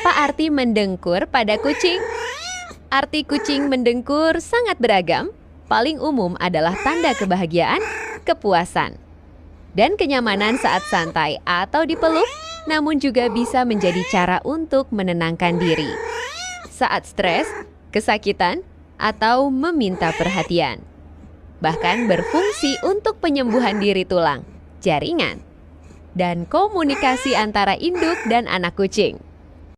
Apa arti mendengkur pada kucing? Arti kucing mendengkur sangat beragam. Paling umum adalah tanda kebahagiaan, kepuasan, dan kenyamanan saat santai atau dipeluk, namun juga bisa menjadi cara untuk menenangkan diri saat stres, kesakitan, atau meminta perhatian. Bahkan berfungsi untuk penyembuhan diri tulang, jaringan, dan komunikasi antara induk dan anak kucing.